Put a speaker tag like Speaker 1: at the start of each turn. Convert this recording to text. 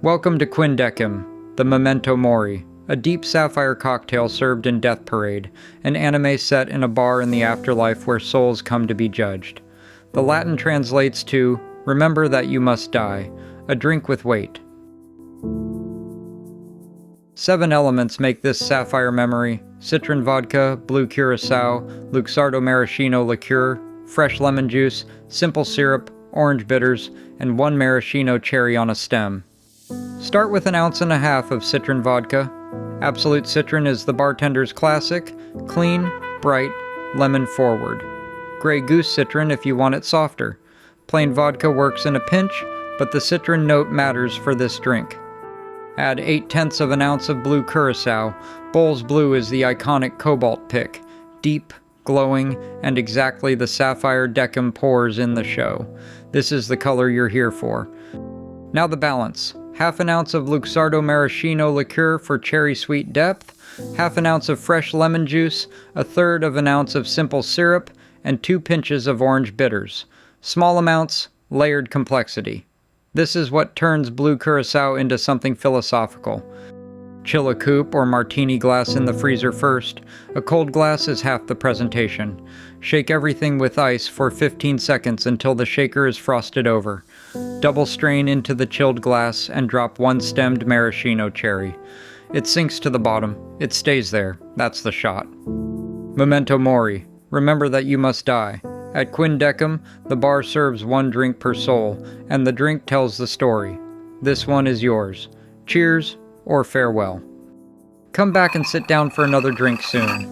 Speaker 1: Welcome to Decim, the Memento Mori, a deep sapphire cocktail served in Death Parade, an anime set in a bar in the afterlife where souls come to be judged. The Latin translates to, "Remember that you must die," a drink with weight. 7 elements make this sapphire memory: citron vodka, blue curacao, Luxardo maraschino liqueur, fresh lemon juice, simple syrup, orange bitters, and 1 maraschino cherry on a stem. Start with 1.5 ounces of citron vodka. Absolute Citron is the bartender's classic, clean, bright, lemon-forward. Grey Goose Citron if you want it softer. Plain vodka works in a pinch, but the citron note matters for this drink. Add 0.8 ounces of blue curacao. Bowls Blue is the iconic cobalt pick. Deep, glowing, and exactly the sapphire Decim pours in the show. This is the color you're here for. Now the balance. 1/2 ounce of Luxardo maraschino liqueur for cherry sweet depth, 1/2 ounce of fresh lemon juice, 1/3 ounce of simple syrup, and 2 pinches of orange bitters. Small amounts, layered complexity. This is what turns blue curacao into something philosophical. Chill a coupe or martini glass in the freezer first. A cold glass is half the presentation. Shake everything with ice for 15 seconds until the shaker is frosted over. Double strain into the chilled glass and drop 1 stemmed maraschino cherry. It sinks to the bottom. It stays there. That's the shot. Memento Mori. Remember that you must die. At Decim, the bar serves 1 drink per soul, and the drink tells the story. This one is yours. Cheers or farewell. Come back and sit down for another drink soon.